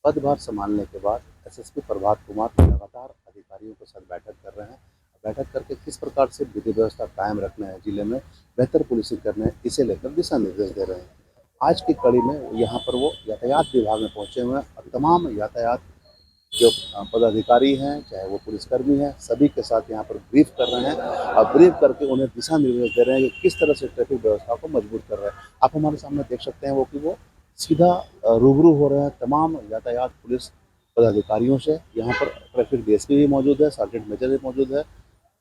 पदभार संभालने के बाद एसएसपी प्रभात कुमार लगातार अधिकारियों के साथ बैठक कर रहे हैं। बैठक करके किस प्रकार से विधि व्यवस्था कायम रखना है, जिले में बेहतर पुलिसिंग करना है, इसे लेकर दिशा निर्देश दे रहे हैं। आज की कड़ी में यहाँ पर वो यातायात विभाग में पहुंचे हुए हैं और तमाम यातायात जो पदाधिकारी हैं, चाहे वो पुलिसकर्मी हैं, सभी के साथ यहाँ पर ब्रीफ कर रहे हैं और ब्रीफ करके उन्हें दिशा निर्देश दे रहे हैं कि किस तरह से ट्रैफिक व्यवस्था को मजबूत कर रहे हैं। आप हमारे सामने देख सकते हैं वो सीधा रूबरू हो रहे हैं तमाम यातायात पुलिस पदाधिकारियों से। यहाँ पर ट्रैफिक डीएसपी भी मौजूद है, सार्जेंट मेजर भी मौजूद है,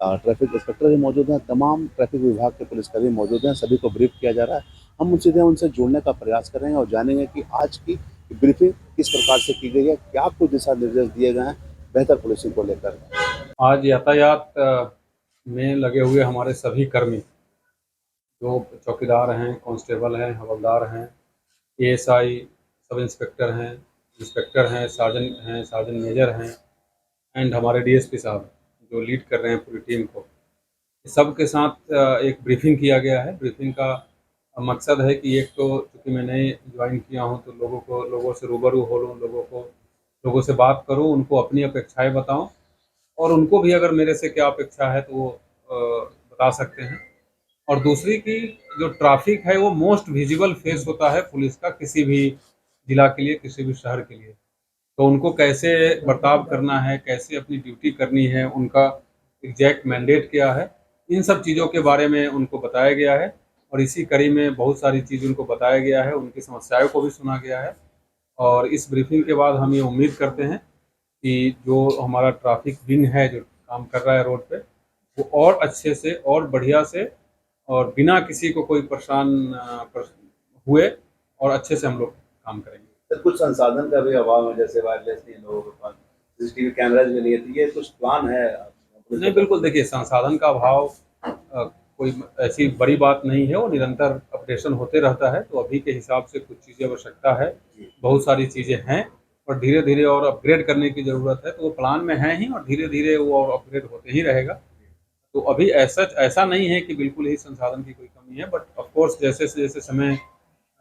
ट्रैफिक इंस्पेक्टर भी मौजूद हैं, तमाम ट्रैफिक विभाग के पुलिसकर्मी मौजूद हैं, सभी को ब्रीफ किया जा रहा है। हम उनसे जुड़ने का प्रयास करेंगे और जानेंगे कि आज की ब्रीफिंग किस प्रकार से की गई है, क्या कुछ दिशा निर्देश दिए गए हैं बेहतर पुलिसिंग को लेकर। आज यातायात में लगे हुए हमारे सभी कर्मी, जो चौकीदार हैं, कांस्टेबल हैं, हवलदार हैं, एएसआई, सब इंस्पेक्टर हैं, सार्जेंट मेजर हैं एंड हमारे डीएसपी साहब जो लीड कर रहे हैं पूरी टीम को, सब के साथ एक ब्रीफिंग किया गया है। ब्रीफिंग का मकसद है कि एक तो चूँकि मैं नए ज्वाइन किया हूँ तो लोगों से रूबरू हो लूँ, लोगों से बात करूँ, उनको अपनी अपेक्षाएँ बताऊँ और उनको भी अगर मेरे से क्या अपेक्षा है तो वो बता सकते हैं। और दूसरी कि जो ट्रैफिक है वो मोस्ट विजिबल फेस होता है पुलिस का किसी भी जिला के लिए, किसी भी शहर के लिए। तो उनको कैसे बर्ताव करना है, कैसे अपनी ड्यूटी करनी है, उनका एग्जैक्ट मैंडेट क्या है, इन सब चीज़ों के बारे में उनको बताया गया है। और इसी कड़ी में बहुत सारी चीज़ उनको बताया गया है, उनकी समस्याओं को भी सुना गया है। और इस ब्रीफिंग के बाद हम ये उम्मीद करते हैं कि जो हमारा ट्रैफिक विंग है जो काम कर रहा है रोड पे, वो और अच्छे से और बढ़िया से और बिना किसी को कोई परेशान हुए और अच्छे से हम लोग काम करेंगे। सर, कुछ संसाधन का भी अभाव है, जैसे वायरलेस नहीं है लोगों के पास, सीसीटीवी कैमराज भी नहीं है, तो ये कुछ प्लान है? नहीं, बिल्कुल देखिए, संसाधन का अभाव कोई ऐसी बड़ी बात नहीं है, वो निरंतर अपडेशन होते रहता है। तो अभी के हिसाब से कुछ चीज़ें आवश्यकता है, बहुत सारी चीज़ें हैं और धीरे-धीरे और अपग्रेड करने की ज़रूरत है। तो वो प्लान में है ही और धीरे-धीरे वो और अपग्रेड होते ही रहेगा। तो अभी ऐसा नहीं है कि बिल्कुल ही संसाधन की कोई कमी है, बट ऑफ कोर्स जैसे समय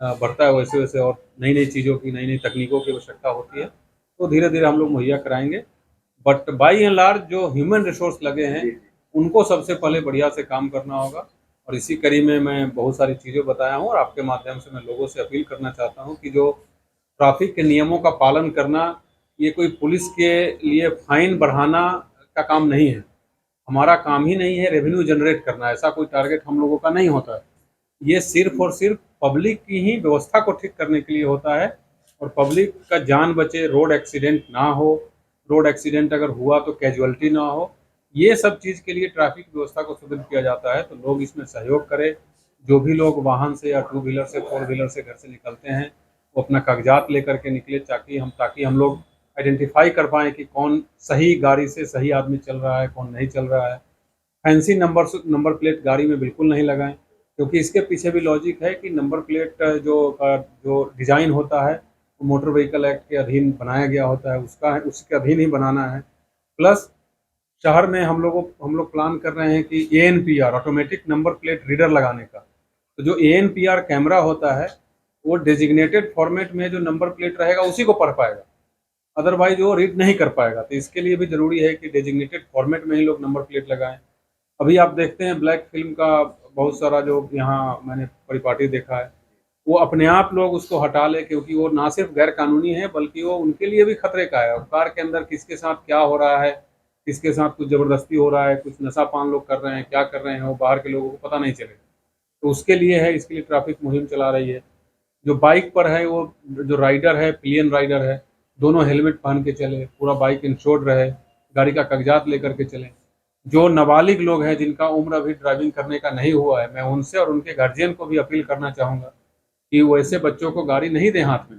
बढ़ता है वैसे-वैसे और नई-नई चीज़ों की, नई-नई तकनीकों की आवश्यकता होती है, तो धीरे-धीरे हम लोग मुहैया कराएँगे। बट बाई एंड लार्ज जो ह्यूमन रिसोर्स लगे हैं, उनको सबसे पहले बढ़िया से काम करना होगा। और इसी कड़ी में मैं बहुत सारी चीज़ें बताया हूँ और आपके माध्यम से मैं लोगों से अपील करना चाहता हूँ कि जो ट्रैफिक के नियमों का पालन करना, ये कोई पुलिस के लिए फाइन बढ़ाना का काम नहीं है। हमारा काम ही नहीं है रेवेन्यू जनरेट करना, ऐसा कोई टारगेट हम लोगों का नहीं होता है। ये सिर्फ और सिर्फ पब्लिक की ही व्यवस्था को ठीक करने के लिए होता है और पब्लिक का जान बचे, रोड एक्सीडेंट ना हो, रोड एक्सीडेंट अगर हुआ तो कैजुअलिटी ना हो, ये सब चीज़ के लिए ट्रैफिक व्यवस्था को सुदृढ़ किया जाता है। तो लोग इसमें सहयोग करें। जो भी लोग वाहन से या टू व्हीलर से, फोर व्हीलर से घर से निकलते हैं, वो अपना कागजात लेकर के निकले ताकि हम लोग आइडेंटिफाई कर पाएँ कि कौन सही गाड़ी से सही आदमी चल रहा है, कौन नहीं चल रहा है। फैंसी नंबर प्लेट गाड़ी में बिल्कुल नहीं लगाएं, क्योंकि इसके पीछे भी लॉजिक है कि नंबर प्लेट जो डिज़ाइन होता है वो मोटर व्हीकल एक्ट के अधीन बनाया गया होता है, उसके अधीन ही बनाना है। प्लस शहर में हम लोग प्लान कर रहे हैं कि ANPR automatic number plate reader लगाने का। तो जो एएनपीआर कैमरा होता है वो डेजिग्नेटेड फॉर्मेट में जो नंबर प्लेट रहेगा उसी को पढ़ पाएगा, अदरवाइज वो रीड नहीं कर पाएगा। तो इसके लिए भी ज़रूरी है कि डेजिग्नेटेड फॉर्मेट में ही लोग नंबर प्लेट लगाएं। अभी आप देखते हैं ब्लैक फिल्म का बहुत सारा जो यहाँ मैंने परिपाटी देखा है, वो अपने आप लोग उसको हटा ले, क्योंकि वो ना सिर्फ गैर कानूनी है बल्कि वो उनके लिए भी खतरे का है। और कार के अंदर किसके साथ क्या हो रहा है, किसके साथ कुछ ज़बरदस्ती हो रहा है, कुछ नशा पान लोग कर रहे हैं, क्या कर रहे हैं, वो बाहर के लोगों को पता नहीं चलेगा। तो उसके लिए है, इसके लिए ट्रैफिक मुहिम चला रही है। जो बाइक पर है वो जो राइडर है, पिलियन राइडर है, दोनों हेलमेट पहन के चले, पूरा बाइक इंश्योर्ड रहे, गाड़ी का कागजात लेकर के चलें। जो नाबालिग लोग हैं जिनका उम्र अभी ड्राइविंग करने का नहीं हुआ है, मैं उनसे और उनके गार्जियन को भी अपील करना चाहूँगा कि वैसे बच्चों को गाड़ी नहीं दें हाथ में।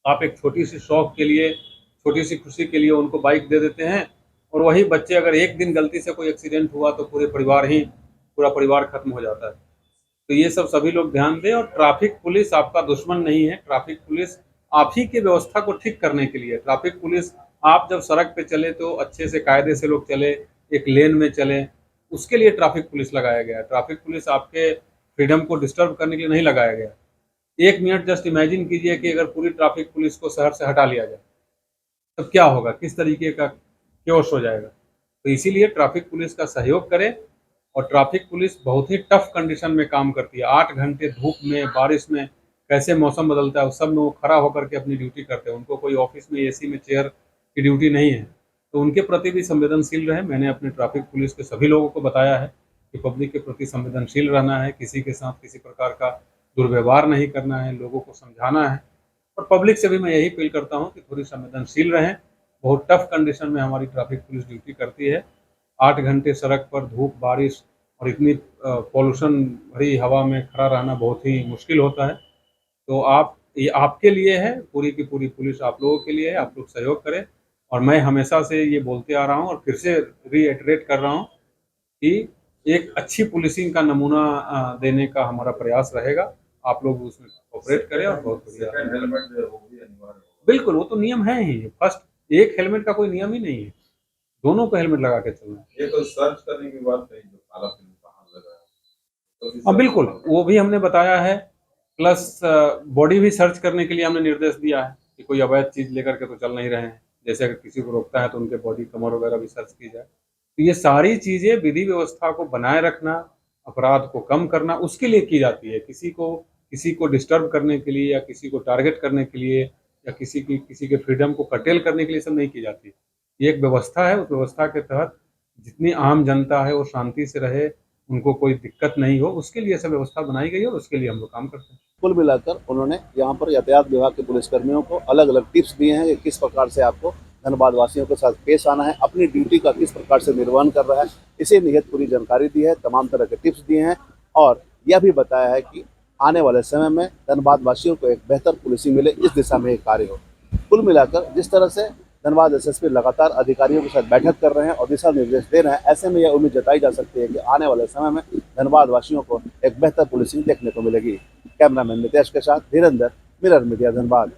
आप एक छोटी सी शौक के लिए, छोटी सी खुशी के लिए उनको बाइक दे देते हैं और वही बच्चे अगर एक दिन गलती से कोई एक्सीडेंट हुआ तो पूरा परिवार खत्म हो जाता है। तो ये सब सभी लोग ध्यान दें। और ट्रैफिक पुलिस आपका दुश्मन नहीं है, ट्रैफिक पुलिस आप ही की व्यवस्था को ठीक करने के लिए। ट्रैफिक पुलिस, आप जब सड़क पे चले तो अच्छे से कायदे से लोग चले, एक लेन में चलें, उसके लिए ट्रैफिक पुलिस लगाया गया है। ट्रैफिक पुलिस आपके फ्रीडम को डिस्टर्ब करने के लिए नहीं लगाया गया। 1 मिनट जस्ट इमेजिन कीजिए कि अगर पूरी ट्रैफिक पुलिस को शहर से हटा लिया जाए, तब क्या होगा, किस तरीके का क्योस हो जाएगा। तो इसीलिए ट्रैफिक पुलिस का सहयोग करें। और ट्रैफिक पुलिस बहुत ही टफ कंडीशन में काम करती है। 8 घंटे धूप में, बारिश में, कैसे मौसम बदलता है उस सब में वो खड़ा होकर के अपनी ड्यूटी करते हैं। उनको कोई ऑफिस में एसी में चेयर की ड्यूटी नहीं है। तो उनके प्रति भी संवेदनशील रहें। मैंने अपने ट्रैफिक पुलिस के सभी लोगों को बताया है कि पब्लिक के प्रति संवेदनशील रहना है, किसी के साथ किसी प्रकार का दुर्व्यवहार नहीं करना है, लोगों को समझाना है। और पब्लिक से भी मैं यही अपील करता हूँ कि थोड़ी संवेदनशील रहें। बहुत टफ कंडीशन में हमारी ट्रैफिक पुलिस ड्यूटी करती है। 8 घंटे सड़क पर धूप, बारिश और इतनी पॉल्यूशन भरी हवा में खड़ा रहना बहुत ही मुश्किल होता है। तो आप ये आपके लिए है, पूरी की पूरी पुलिस आप लोगों के लिए है, आप लोग सहयोग करें। और मैं हमेशा से ये बोलते आ रहा हूँ और फिर से रीइटरेट कर रहा हूँ कि एक अच्छी पुलिसिंग का नमूना देने का हमारा प्रयास रहेगा। आप लोग उसमें कोऑपरेट करें और बहुत बढ़िया। सेकंड हेलमेट जो है वो भी अनिवार्य होगा। बिल्कुल, वो तो नियम है ही। फर्स्ट एक हेलमेट का कोई नियम ही नहीं है, दोनों को हेलमेट लगा के चलना है। ये तो सर्च करने की बात कही जो काला फिल्म कहाँ लगा है, तो भी हाँ, सर्च बिल्कुल, होगा। वो भी हमने बताया है। प्लस बॉडी भी सर्च करने के लिए हमने निर्देश दिया है कि कोई अवैध चीज़ लेकर के तो चल नहीं रहे हैं। जैसे अगर किसी को रोकता है तो उनके बॉडी, कमर वगैरह भी सर्च की जाए। तो ये सारी चीज़ें विधि व्यवस्था को बनाए रखना, अपराध को कम करना, उसके लिए की जाती है। किसी को डिस्टर्ब करने के लिए या किसी को टारगेट करने के लिए या किसी के फ्रीडम को कर्टेल करने के लिए सब नहीं की जाती। ये एक व्यवस्था है, उस व्यवस्था के तहत जितनी आम जनता है वो शांति से रहे, उनको कोई दिक्कत नहीं हो, उसके लिए सब व्यवस्था बनाई गई है और उसके लिए हम लोग काम करते हैं। कुल मिलाकर उन्होंने यहाँ पर यातायात विभाग के पुलिसकर्मियों को अलग अलग टिप्स दिए हैं कि किस प्रकार से आपको धनबाद वासियों के साथ पेश आना है, अपनी ड्यूटी का किस प्रकार से निर्वहन कर रहा है, इसे निहित पूरी जानकारी दी है, तमाम तरह के टिप्स दिए हैं और यह भी बताया है कि आने वाले समय में धनबाद वासियों को एक बेहतर पुलिसिंग मिले, इस दिशा में एक कार्य हो। कुल मिलाकर जिस तरह से धनबाद एसएसपी लगातार अधिकारियों के साथ बैठक कर रहे हैं और दिशा निर्देश दे रहे हैं, ऐसे में यह उम्मीद जताई जा सकती है कि आने वाले समय में धनबाद वासियों को एक बेहतर पुलिसिंग देखने को मिलेगी। कैमरामैन नितेश के साथ धीरेन्द्र, मिरर मीडिया, धनबाद।